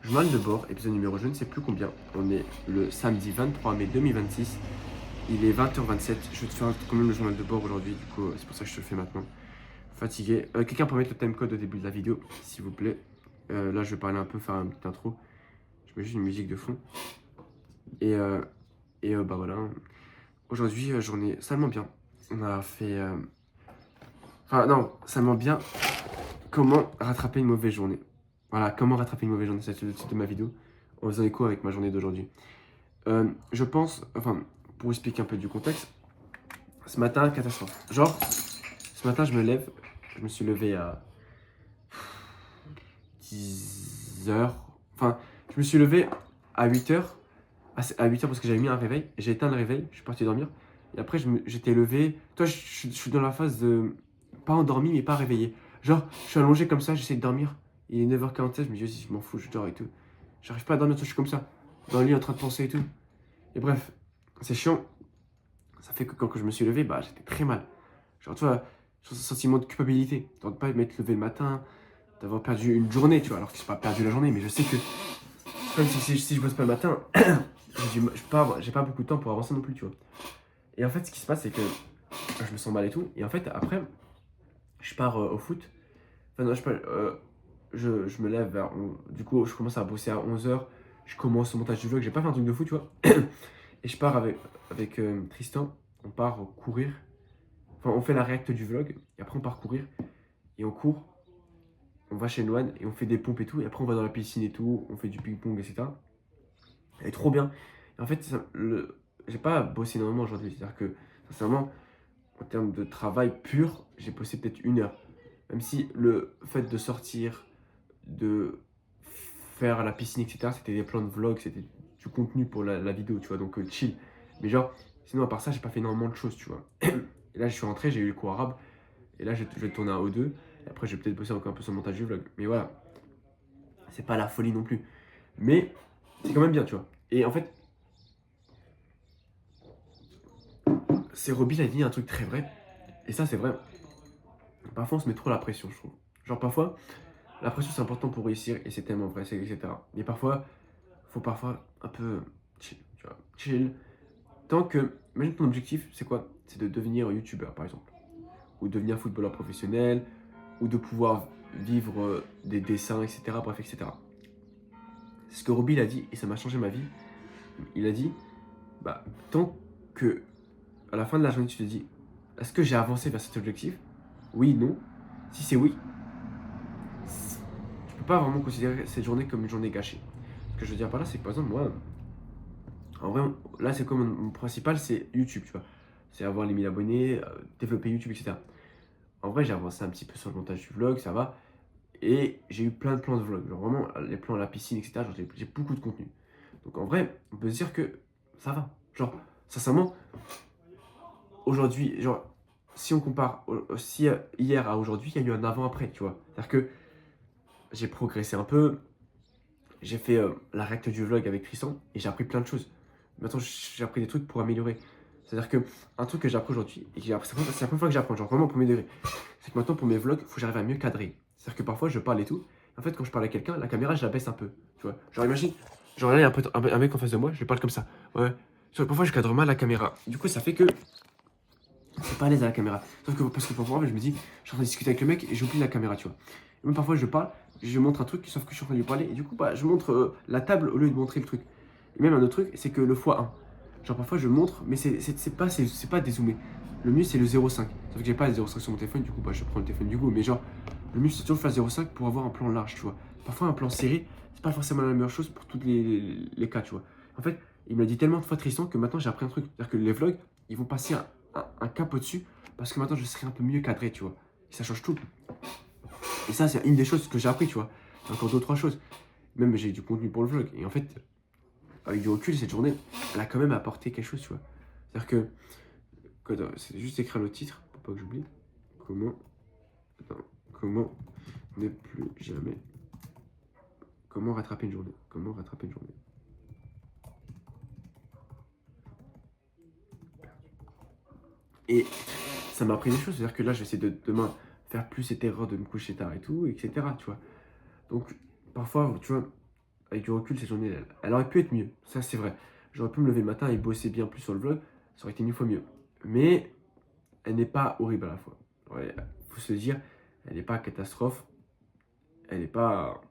Journal de bord, épisode numéro je ne sais plus combien. On est le samedi 23 mai 2026. Il est 20h27. Je vais te faire quand même le journal de bord aujourd'hui, du coup, c'est pour ça que je te le fais maintenant. Fatigué. Quelqu'un peut mettre le timecode au début de la vidéo, s'il vous plaît. Là, je vais parler un peu, faire une petite intro. Je mets juste une musique de fond. Et, bah voilà. Aujourd'hui, journée salement bien. On a fait. Enfin, non, salement bien. Comment rattraper une mauvaise journée. Voilà, comment rattraper une mauvaise journée. C'est le titre de ma vidéo. En faisant écho avec ma journée d'aujourd'hui. Je pense, enfin, pour expliquer un peu du contexte, ce matin, catastrophe. Genre, ce matin, je me lève, je me suis levé à 10h. Enfin, je me suis levé à 8h, à 8h parce que j'avais mis un réveil. J'ai éteint le réveil, je suis parti dormir. Et après, j'étais levé. Toi, je suis dans la phase de. Pas endormi, mais pas réveillé. Genre, je suis allongé comme ça, j'essaie de dormir. Il est 9h47, je me dis, vas-y, je m'en fous, je dors et tout. J'arrive pas à dormir, je suis comme ça. Dans le lit en train de penser et tout. Et bref, c'est chiant. Ça fait que quand je me suis levé, bah, j'étais très mal. Genre, tu vois, ce sentiment de culpabilité. De ne pas m'être levé le matin, d'avoir perdu une journée, tu vois. Alors que j'ai pas perdu la journée, mais je sais que même si je bosse pas le matin, j'ai pas beaucoup de temps pour avancer non plus, tu vois. Et en fait, ce qui se passe, c'est que je me sens mal et tout. Et en fait, après, je pars au foot. Enfin, non, je me lève du coup, je commence à bosser à 11h. Je commence le montage du vlog. J'ai pas fait un truc de fou, tu vois. Et je pars avec Tristan. On part courir. Enfin, on fait la réacte du vlog, et après on part courir, et on court, on va chez Noan, et on fait des pompes et tout, et après on va dans la piscine et tout, on fait du ping-pong, etc. Elle est trop bien. Et en fait, j'ai pas bossé énormément aujourd'hui, c'est-à-dire que, sincèrement, en termes de travail pur, j'ai bossé peut-être 1 heure. Même si le fait de sortir, de faire la piscine, etc., c'était des plans de vlog, c'était du contenu pour la vidéo, tu vois, donc chill. Mais genre, sinon à part ça, j'ai pas fait énormément de choses, tu vois. Et là, je suis rentré, j'ai eu les cours arabes. Et là, je vais tourner un O2. Et après, je vais peut-être bosser encore un peu sur le montage du vlog. Mais voilà, c'est pas la folie non plus. Mais c'est quand même bien, tu vois. Et en fait, c'est Roby a dit un truc très vrai. Et ça, c'est vrai. Parfois, on se met trop la pression, je trouve. Genre, parfois, la pression, c'est important pour réussir. Et c'est tellement vrai, etc. Mais parfois, faut parfois un peu chill, tu vois. Chill. Tant que. Imagine ton objectif, c'est quoi? C'est de devenir youtubeur, par exemple. Ou devenir footballeur professionnel. Ou de pouvoir vivre des dessins, etc. Bref, etc. C'est ce que Roby il a dit et ça m'a changé ma vie. Il a dit, bah, tant que à la fin de la journée tu te dis, est-ce que j'ai avancé vers cet objectif? Oui, non. Si c'est oui, tu peux pas vraiment considérer cette journée comme une journée gâchée. Ce que je veux dire par là, c'est que par exemple, moi, en vrai, là c'est comme mon principal, c'est YouTube, tu vois. C'est avoir les 1000 abonnés, développer YouTube, etc. En vrai, j'ai avancé un petit peu sur le montage du vlog, ça va. Et j'ai eu plein de plans de vlog, genre vraiment les plans à la piscine, etc. Genre, j'ai beaucoup de contenu. Donc en vrai, on peut se dire que ça va. Genre, sincèrement, aujourd'hui, genre, si on compare si, hier à aujourd'hui, il y a eu un avant-après, tu vois. C'est-à-dire que j'ai progressé un peu, j'ai fait la recte du vlog avec Tristan et j'ai appris plein de choses. Maintenant, j'ai appris des trucs pour améliorer. C'est-à-dire que un truc que j'ai appris aujourd'hui, et c'est la première fois que j'apprends, genre vraiment pour m'améliorer, c'est que maintenant pour mes vlogs, il faut que j'arrive à mieux cadrer. C'est-à-dire que parfois je parle et tout, et en fait quand je parle à quelqu'un, la caméra je la baisse un peu, tu vois. Genre imagine, genre là il y a un mec en face de moi, je lui parle comme ça. Ouais. Genre, parfois je cadre mal la caméra. Du coup ça fait que c'est pas à l'aise à la caméra. Sauf que parce que parfois je me dis, je suis en train de discuter avec le mec et j'oublie la caméra, tu vois. Et même parfois je parle, je montre un truc, sauf que je suis en train de lui parler, et du coup bah, je montre la table au lieu de montrer le truc. Et même un autre truc, c'est que le x1. Genre parfois je montre, mais c'est pas dézoomé. Le mieux c'est le 0,5. Sauf que j'ai pas le 0,5 sur mon téléphone, du coup bah, je prends le téléphone du coup. Mais genre, le mieux c'est toujours de faire 0,5 pour avoir un plan large, tu vois. Parfois un plan serré, c'est pas forcément la meilleure chose pour tous les cas, tu vois. En fait, il m'a dit tellement de fois Tristan que maintenant j'ai appris un truc. C'est-à-dire que les vlogs, ils vont passer un cap au-dessus parce que maintenant je serai un peu mieux cadré, tu vois. Et ça change tout. Et ça, c'est une des choses que j'ai appris, tu vois. Il y a encore deux, trois choses. Même j'ai du contenu pour le vlog. Et en fait, avec du recul, cette journée, elle a quand même apporté quelque chose, tu vois. C'est-à-dire c'est juste écrire le titre, pour pas que j'oublie. Comment, comment ne plus jamais. Comment rattraper une journée. Comment rattraper une journée. Et ça m'a appris des choses. C'est-à-dire que là, je vais essayer de demain faire plus cette erreur de me coucher tard et tout, etc. Tu vois. Donc, parfois, tu vois, avec du recul, cette journée, elle aurait pu être mieux. Ça, c'est vrai. J'aurais pu me lever le matin et bosser bien plus sur le vlog. Ça aurait été 1000 fois mieux. Mais elle n'est pas horrible à la fois. Ouais, faut se dire, elle n'est pas catastrophe. Elle n'est pas.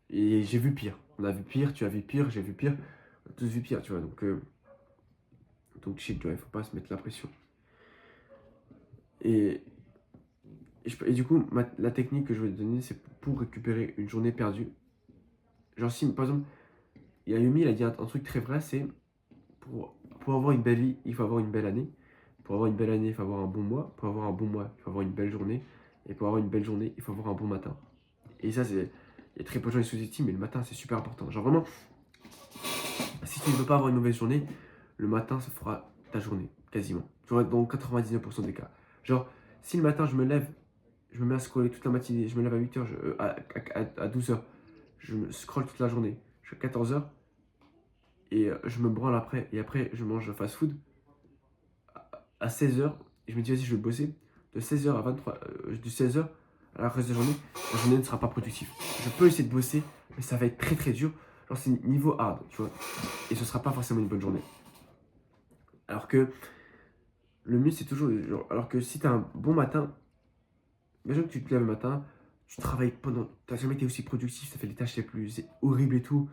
Et j'ai vu pire. On a vu pire, tu as vu pire, j'ai vu pire. On a tous vu pire, tu vois. Donc chill, tu vois, il faut pas se mettre la pression. Et, et du coup, la technique que je vais te donner, c'est pour récupérer une journée perdue. Genre, si par exemple, il y a Yumi, il a dit un truc très vrai, c'est pour avoir une belle vie, il faut avoir une belle année. Pour avoir une belle année, il faut avoir un bon mois. Pour avoir un bon mois, il faut avoir une belle journée. Et pour avoir une belle journée, il faut avoir un bon matin. Et ça, c'est. Il y a très peu de gens qui sous-estiment, mais le matin, c'est super important. Genre vraiment, si tu ne veux pas avoir une mauvaise journée, le matin, ça fera ta journée, quasiment. Tu vois, dans 99% des cas. Genre, si le matin, je me lève, je me mets à scroller toute la matinée, je me lève à 8h, à 12h, je me scrolle toute la journée, jusqu'à 14h, et je me branle après, et après, je mange fast-food à 16h, et je me dis, vas-y, je vais bosser, de 16h à 23, de 16h à la reste de la journée ne sera pas productive. Je peux essayer de bosser, mais ça va être très très dur. Genre, c'est niveau hard, tu vois, et ce sera pas forcément une bonne journée. Alors que le mieux, c'est toujours. Genre, alors que si tu as un bon matin, imagine que tu te lèves le matin, tu travailles pendant. Tu n'as jamais été aussi productif, ça fait les tâches les plus. C'est horrible et tout.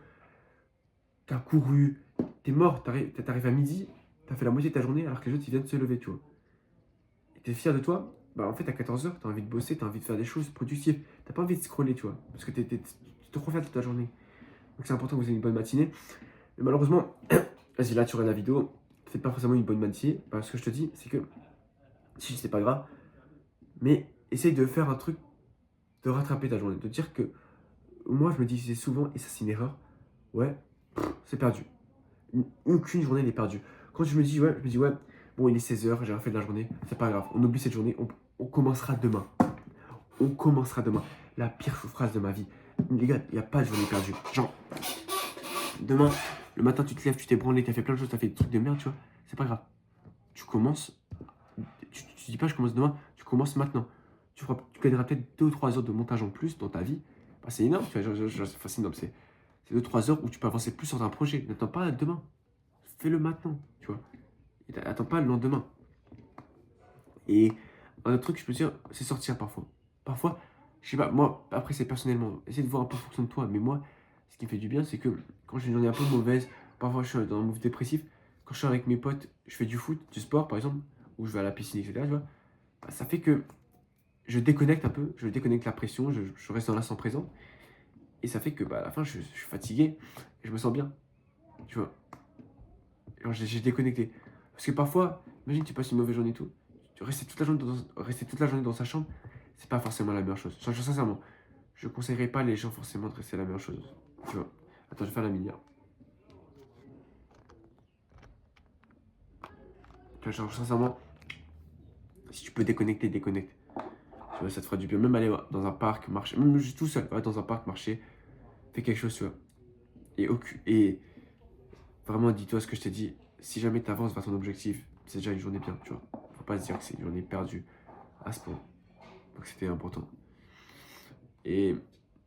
Tu as couru, tu es mort, tu arrives à midi, tu as fait la moitié de ta journée alors que les autres ils viennent de se lever, tu vois. Et tu es fier de toi, bah en fait à 14h, tu as envie de bosser, tu as envie de faire des choses productives. Tu pas envie de scroller, tu vois, parce que tu te refais toute ta journée. Donc c'est important que vous ayez une bonne matinée. Mais malheureusement, vas-y, là tu regardes la vidéo, c'est pas forcément une bonne matinée. Parce que je te dis, c'est que si c'est pas grave, mais essaye de faire un truc, de rattraper ta journée, de dire que moi je me disais souvent, et ça c'est une erreur, ouais, c'est perdu. Aucune journée n'est perdue. Quand je me dis, ouais, bon il est 16h, j'ai rien fait de la journée, c'est pas grave, on oublie cette journée, on commencera demain. On commencera demain. La pire phrase de ma vie. Les gars, il n'y a pas de journée perdue. Genre, demain, le matin tu te lèves, tu t'es branlé, tu as fait plein de choses, tu as fait des trucs de merde, tu vois, c'est pas grave. Tu commences, tu dis pas je commence demain, tu commences maintenant. Tu gagneras peut-être 2 ou 3 heures de montage en plus dans ta vie. Bah, c'est énorme, tu vois, c'est énorme. C'est 2 ou 3 heures où tu peux avancer plus sur un projet. N'attends pas demain. Fais-le maintenant, tu vois. Et attends pas le lendemain. Et un autre truc que je peux dire, c'est sortir parfois. Parfois, je sais pas, moi, après c'est personnellement, essaye de voir un peu en fonction de toi, mais moi, ce qui me fait du bien, c'est que quand j'ai une journée un peu mauvaise, parfois je suis dans un mood dépressif, quand je suis avec mes potes, je fais du foot, du sport par exemple, ou je vais à la piscine, etc., tu vois, bah, ça fait que je déconnecte un peu, je déconnecte la pression, je reste dans l'instant présent, et ça fait que bah, à la fin, je suis fatigué, et je me sens bien, tu vois. Genre, j'ai déconnecté. Parce que parfois, imagine tu passes une mauvaise journée et tout, tu restes rester toute la journée dans sa chambre, c'est pas forcément la meilleure chose. Sincèrement, je conseillerais pas les gens forcément de rester la meilleure chose, tu vois. Attends, je vais faire la minière. Tu vois, genre, sincèrement, si tu peux déconnecter, déconnecte. Tu vois, ça te fera du bien. Même aller dans un parc, marcher, même juste tout seul, va dans un parc, marcher, fais quelque chose, tu vois. Et vraiment, dis-toi ce que je t'ai dit. Si jamais tu avances vers ton objectif, c'est déjà une journée bien, tu vois. Faut pas se dire que c'est une journée perdue à ce point. Donc c'était important. Et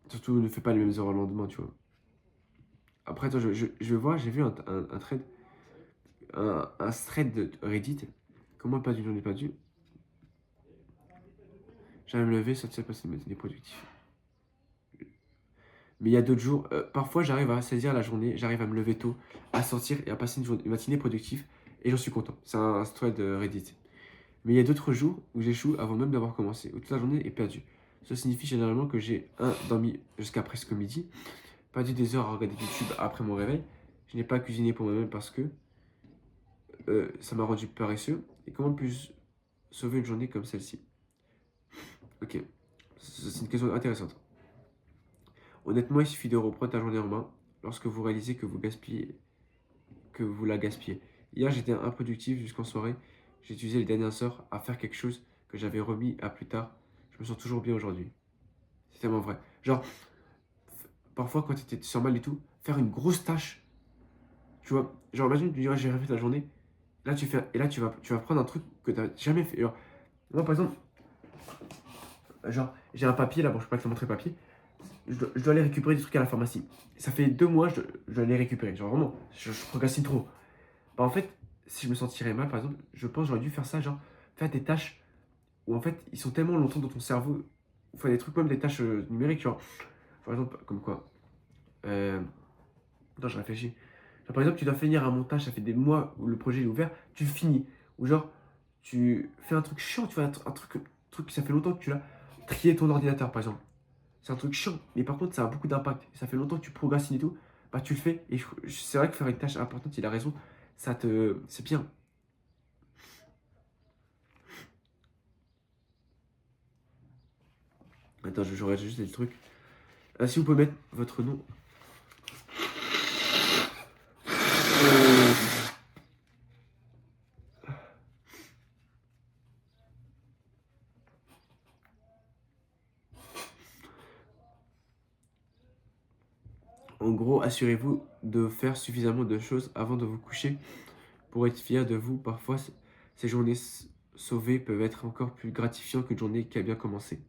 surtout, ne fais pas les mêmes erreurs le lendemain, tu vois. Après, toi, je vois, j'ai vu un thread, un thread de Reddit. Comment perdre une journée perdue? J'allais me lever, sortir, passer une matinée productive. Mais il y a d'autres jours, parfois j'arrive à saisir la journée, j'arrive à me lever tôt, à sortir et à passer une matinée productive, et j'en suis content. C'est un thread de Reddit. Mais il y a d'autres jours où j'échoue avant même d'avoir commencé, où toute la journée est perdue. Ça signifie généralement que j'ai dormi jusqu'à presque midi, perdu des heures à regarder YouTube après mon réveil, je n'ai pas cuisiné pour moi-même parce que ça m'a rendu paresseux. Et comment puis-je sauver une journée comme celle-ci? Ok, c'est une question intéressante. Honnêtement, il suffit de reprendre ta journée en main lorsque vous réalisez que vous la gaspillez. Hier, j'étais improductif jusqu'en soirée. J'ai utilisé les dernières heures à faire quelque chose que j'avais remis à plus tard. Je me sens toujours bien aujourd'hui. C'est tellement vrai. Genre, parfois, quand tu te sens mal et tout, faire une grosse tâche, tu vois. Genre, imagine, tu diras, j'ai rien fait de la journée. Là, tu vas prendre un truc que tu n'as jamais fait. Moi, par exemple, genre, j'ai un papier là, bon, je peux pas te le montrer le papier. je dois aller récupérer des trucs à la pharmacie. Ça fait 2 mois, je dois les récupérer. Genre vraiment, je procrastine trop. Bah, en fait, si je me sentirais mal, par exemple, je pense que j'aurais dû faire ça, genre faire des tâches où en fait, ils sont tellement longtemps dans ton cerveau, enfin des trucs, même des tâches numériques, genre, par exemple, comme quoi attends, je réfléchis. Genre, par exemple, tu dois finir un montage, ça fait des mois où le projet est ouvert, tu le finis. Ou genre, tu fais un truc chiant, tu vois, un truc, ça fait longtemps que tu l'as. Trier ton ordinateur, par exemple. C'est un truc chiant, mais par contre, ça a beaucoup d'impact. Ça fait longtemps que tu procrastines et tout, bah tu le fais. Et c'est vrai que faire une tâche importante, il a raison, c'est bien. Attends, j'aurais juste des trucs. Si vous pouvez mettre votre nom. En gros, assurez-vous de faire suffisamment de choses avant de vous coucher pour être fier de vous. Parfois, ces journées sauvées peuvent être encore plus gratifiantes qu'une journée qui a bien commencé.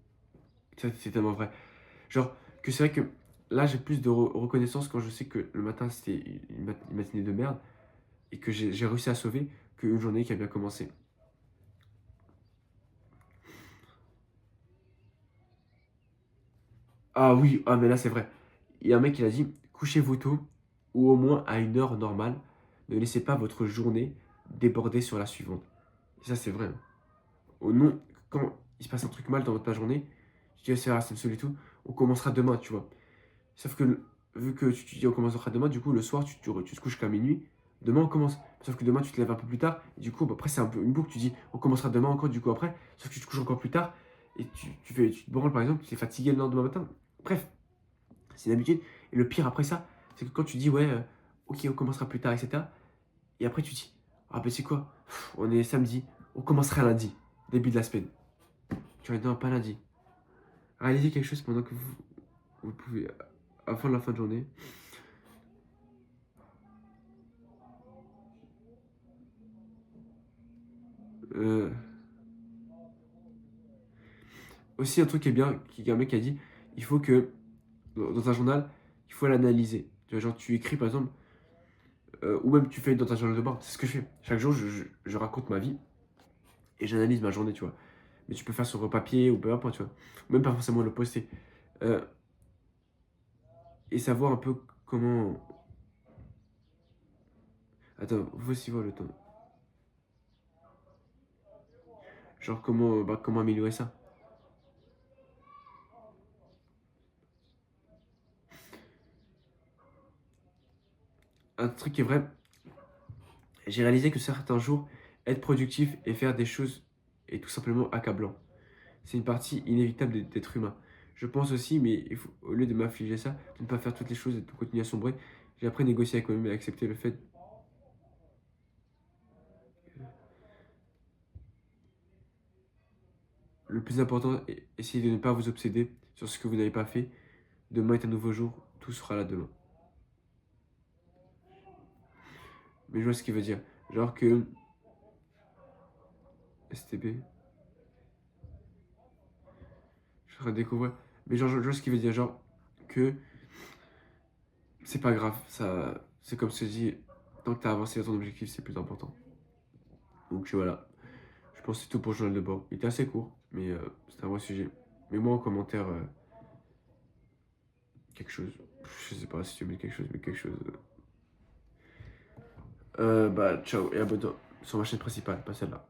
Ça, c'est tellement vrai. Genre, que c'est vrai que là, j'ai plus de reconnaissance quand je sais que le matin, c'était une matinée de merde et que j'ai réussi à sauver qu'une journée qui a bien commencé. Ah oui, ah mais là, c'est vrai. Il y a un mec qui a dit, couchez-vous tôt ou au moins à une heure normale. Ne laissez pas votre journée déborder sur la suivante. Et ça, c'est vrai, hein. Au non, quand il se passe un truc mal dans ta journée, tu dis, ah, c'est vrai, c'est une seule et tout, on commencera demain, tu vois. Sauf que, vu que tu dis on commencera demain, du coup, le soir, tu te couches qu'à minuit, demain on commence. Sauf que demain, tu te lèves un peu plus tard, et du coup, bah, après, c'est un peu une boucle, tu dis on commencera demain encore, du coup, après, sauf que tu te couches encore plus tard, et tu te branles par exemple, tu es fatigué le lendemain matin. Bref, c'est une habitude. Et le pire après ça, c'est que quand tu dis ouais, ok, on commencera plus tard, etc., et après tu dis, ah ben c'est quoi? On est samedi, on commencera lundi, début de la semaine. Tu vas dire non, pas lundi. Réalisez quelque chose pendant que vous pouvez, avant la fin de journée. Euh, Aussi, un truc qui est bien, qui un mec qui a dit, il faut que, dans un journal, il faut l'analyser. Tu vois, genre, tu écris par exemple, ou même tu fais dans un journal de bord, c'est ce que je fais. Chaque jour, je raconte ma vie et j'analyse ma journée, tu vois. Mais tu peux faire sur papier ou peu importe, tu vois. Ou même pas forcément le poster. Euh, et savoir un peu comment. Attends, faut aussi voir le temps. Genre, comment améliorer ça. Un truc qui est vrai, j'ai réalisé que certains jours, être productif et faire des choses est tout simplement accablant. C'est une partie inévitable d'être humain. Je pense aussi, mais au lieu de m'affliger ça, de ne pas faire toutes les choses et de continuer à sombrer, j'ai appris à négocier avec moi-même et à accepter le fait. Le plus important, essayez de ne pas vous obséder sur ce que vous n'avez pas fait. Demain est un nouveau jour, tout sera là demain. Mais je vois ce qu'il veut dire. Genre que STB, je serai découvrir. Mais genre, je vois ce qu'il veut dire. Genre que c'est pas grave. Ça, c'est comme ce que je dis, tant que tu as avancé à ton objectif, c'est plus important. Donc voilà. Je pense que c'est tout pour le journal de bord. Il était assez court, mais c'était un vrai sujet. Mets-moi en commentaire quelque chose. Je sais pas si tu mets quelque chose, mais quelque chose. Bah, ciao et abonne-toi sur ma chaîne principale, pas celle-là.